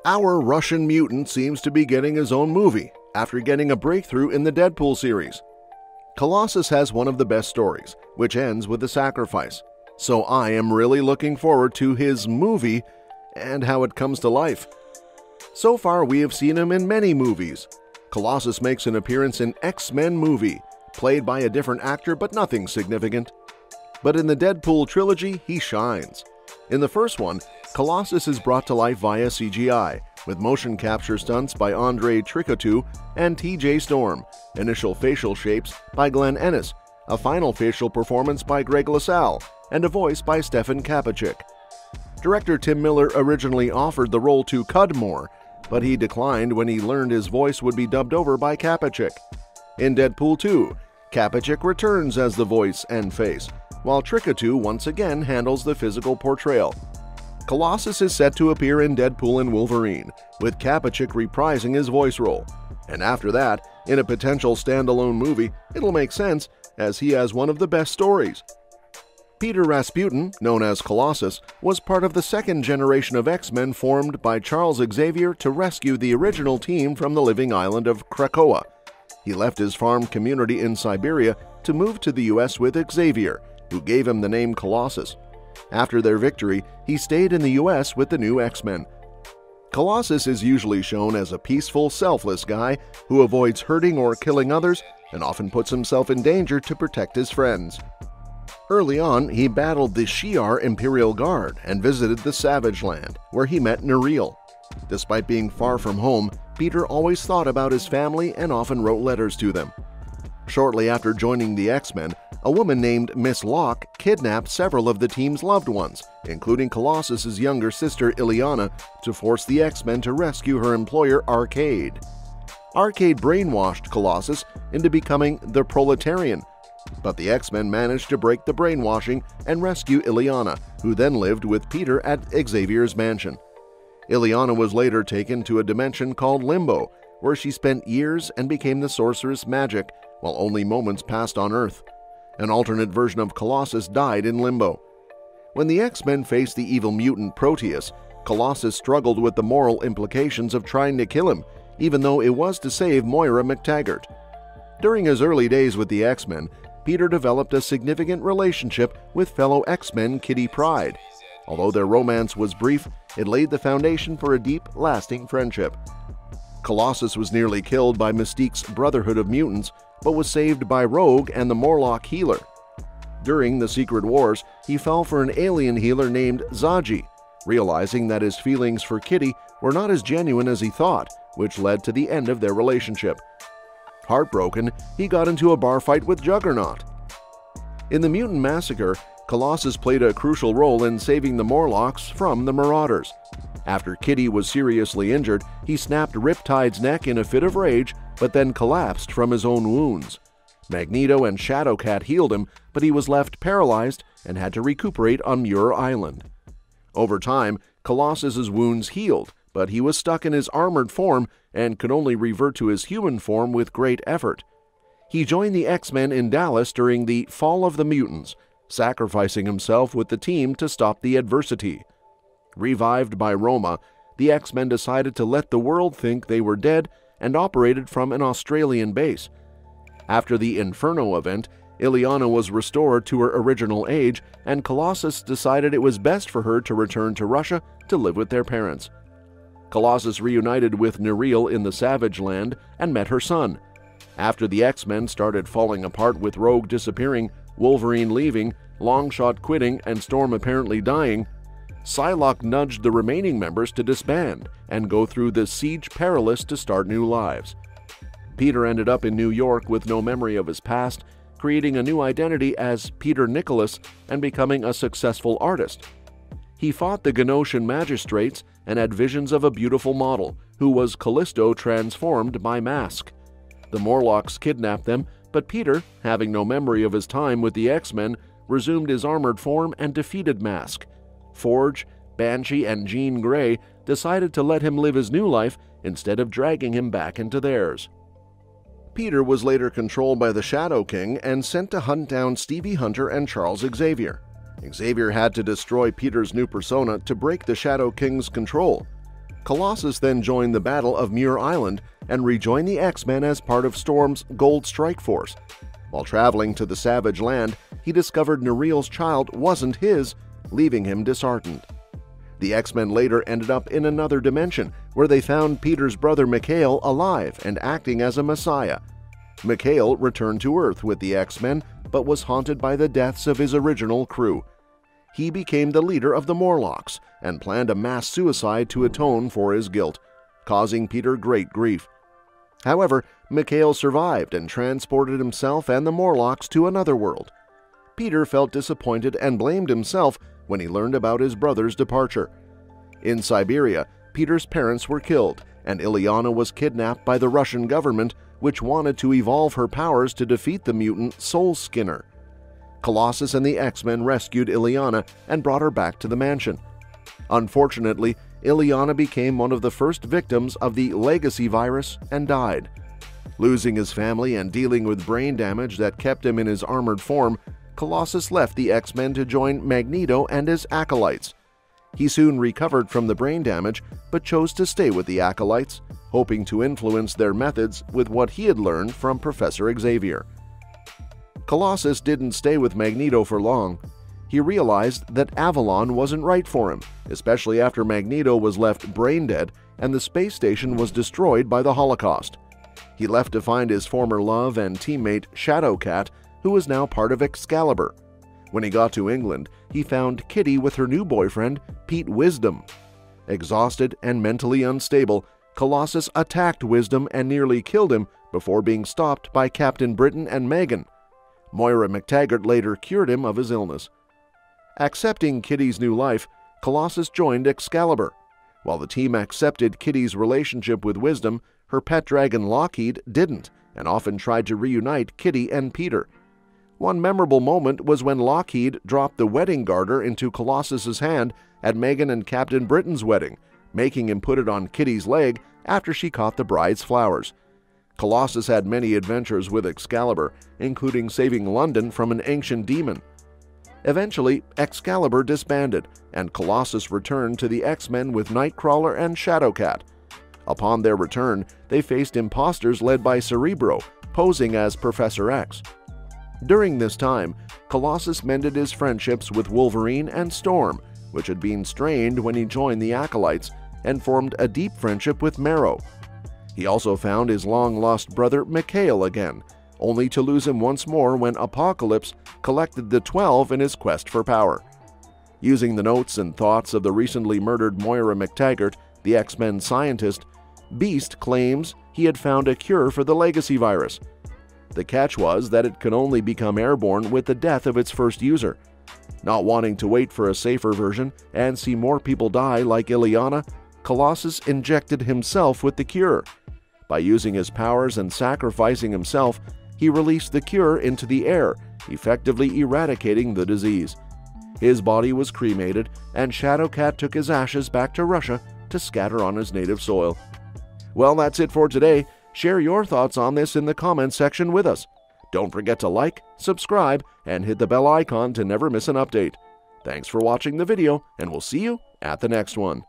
Our Russian mutant seems to be getting his own movie after getting a breakthrough in the Deadpool series. Colossus has one of the best stories, which ends with a sacrifice. So I am really looking forward to his movie and how it comes to life. So far, we have seen him in many movies. Colossus makes an appearance in X-Men movie, played by a different actor but nothing significant. But in the Deadpool trilogy, he shines. In the first one, Colossus is brought to life via CGI, with motion capture stunts by Andrei Tricotu and TJ Storm, initial facial shapes by Glenn Ennis, a final facial performance by Greg LaSalle, and a voice by Stefan Kapicic. Director Tim Miller originally offered the role to Cudmore, but he declined when he learned his voice would be dubbed over by Kapicic. In Deadpool 2, Kapicic returns as the voice and face, while Tricotu once again handles the physical portrayal. Colossus is set to appear in Deadpool and Wolverine, with Kapicic reprising his voice role. And after that, in a potential standalone movie, it'll make sense, as he has one of the best stories. Piotr Rasputin, known as Colossus, was part of the second generation of X-Men formed by Charles Xavier to rescue the original team from the living island of Krakoa. He left his farm community in Siberia to move to the US with Xavier, who gave him the name Colossus. After their victory, he stayed in the US with the new X-Men. Colossus is usually shown as a peaceful, selfless guy who avoids hurting or killing others and often puts himself in danger to protect his friends. Early on, he battled the Shi'ar Imperial Guard and visited the Savage Land, where he met Neriel. Despite being far from home, Peter always thought about his family and often wrote letters to them. Shortly after joining the X-Men, a woman named Miss Locke kidnapped several of the team's loved ones, including Colossus's younger sister Illyana, to force the X-Men to rescue her employer Arcade. Arcade brainwashed Colossus into becoming the Proletarian, but the X-Men managed to break the brainwashing and rescue Illyana, who then lived with Peter at Xavier's mansion. Illyana was later taken to a dimension called Limbo, where she spent years and became the sorceress Magic, while only moments passed on Earth. An alternate version of Colossus died in Limbo. When the X-Men faced the evil mutant Proteus, Colossus struggled with the moral implications of trying to kill him, even though it was to save Moira McTaggart. During his early days with the X-Men, Peter developed a significant relationship with fellow X-Men Kitty Pryde. Although their romance was brief, it laid the foundation for a deep, lasting friendship. Colossus was nearly killed by Mystique's Brotherhood of Mutants, but was saved by Rogue and the Morlock healer. During the Secret Wars, he fell for an alien healer named Zaji, realizing that his feelings for Kitty were not as genuine as he thought, which led to the end of their relationship. Heartbroken, he got into a bar fight with Juggernaut. In the Mutant Massacre, Colossus played a crucial role in saving the Morlocks from the Marauders. After Kitty was seriously injured, he snapped Riptide's neck in a fit of rage, but then collapsed from his own wounds. Magneto and Shadowcat healed him, but he was left paralyzed and had to recuperate on Muir Island. Over time, Colossus's wounds healed, but he was stuck in his armored form and could only revert to his human form with great effort. He joined the X-Men in Dallas during the Fall of the Mutants, sacrificing himself with the team to stop the adversity. Revived by Roma, the X-Men decided to let the world think they were dead and operated from an Australian base. After the Inferno event, Illyana was restored to her original age, and Colossus decided it was best for her to return to Russia to live with their parents. Colossus reunited with Neriel in the Savage Land and met her son. After the X-Men started falling apart with Rogue disappearing, Wolverine leaving, Longshot quitting, and Storm apparently dying, Psylocke nudged the remaining members to disband and go through the Siege Perilous to start new lives. Peter ended up in New York with no memory of his past, creating a new identity as Peter Nicholas and becoming a successful artist. He fought the Ganosian magistrates and had visions of a beautiful model, who was Callisto transformed by Mask. The Morlocks kidnapped them, but Peter, having no memory of his time with the X-Men, resumed his armored form and defeated Mask. Forge, Banshee, and Jean Grey decided to let him live his new life instead of dragging him back into theirs. Peter was later controlled by the Shadow King and sent to hunt down Stevie Hunter and Charles Xavier. Xavier had to destroy Peter's new persona to break the Shadow King's control. Colossus then joined the Battle of Muir Island and rejoined the X-Men as part of Storm's Gold Strike Force. While traveling to the Savage Land, he discovered Nereal's child wasn't his, leaving him disheartened. The X-Men later ended up in another dimension, where they found Peter's brother Mikhail alive and acting as a messiah. Mikhail returned to Earth with the X-Men, but was haunted by the deaths of his original crew. He became the leader of the Morlocks and planned a mass suicide to atone for his guilt, causing Peter great grief. However, Mikhail survived and transported himself and the Morlocks to another world. Peter felt disappointed and blamed himself when he learned about his brother's departure. In Siberia, Peter's parents were killed, and Illyana was kidnapped by the Russian government, which wanted to evolve her powers to defeat the mutant Soul Skinner. Colossus and the X-Men rescued Illyana and brought her back to the mansion. Unfortunately, Illyana became one of the first victims of the legacy virus and died. Losing his family and dealing with brain damage that kept him in his armored form, Colossus left the X-Men to join Magneto and his acolytes. He soon recovered from the brain damage, but chose to stay with the acolytes, hoping to influence their methods with what he had learned from Professor Xavier. Colossus didn't stay with Magneto for long. He realized that Avalon wasn't right for him, especially after Magneto was left brain-dead and the space station was destroyed by the Holocaust. He left to find his former love and teammate Shadowcat, who was now part of Excalibur. When he got to England, he found Kitty with her new boyfriend, Pete Wisdom. Exhausted and mentally unstable, Colossus attacked Wisdom and nearly killed him before being stopped by Captain Britain and Megan. Moira McTaggart later cured him of his illness. Accepting Kitty's new life, Colossus joined Excalibur. While the team accepted Kitty's relationship with Wisdom, her pet dragon Lockheed didn't, and often tried to reunite Kitty and Peter. One memorable moment was when Lockheed dropped the wedding garter into Colossus's hand at Megan and Captain Britain's wedding, making him put it on Kitty's leg after she caught the bride's flowers. Colossus had many adventures with Excalibur, including saving London from an ancient demon. Eventually, Excalibur disbanded, and Colossus returned to the X-Men with Nightcrawler and Shadowcat. Upon their return, they faced imposters led by Cerebro, posing as Professor X. During this time, Colossus mended his friendships with Wolverine and Storm, which had been strained when he joined the Acolytes, and formed a deep friendship with Marrow. He also found his long-lost brother Mikhail again, only to lose him once more when Apocalypse collected the 12 in his quest for power. Using the notes and thoughts of the recently murdered Moira McTaggart, the X-Men scientist, Beast claims he had found a cure for the legacy virus. The catch was that it could only become airborne with the death of its first user. Not wanting to wait for a safer version and see more people die like Illyana, Colossus injected himself with the cure. By using his powers and sacrificing himself, he released the cure into the air, effectively eradicating the disease. His body was cremated, and Shadowcat took his ashes back to Russia to scatter on his native soil. Well, that's it for today. Share your thoughts on this in the comments section with us. Don't forget to like, subscribe, and hit the bell icon to never miss an update. Thanks for watching the video, and we'll see you at the next one.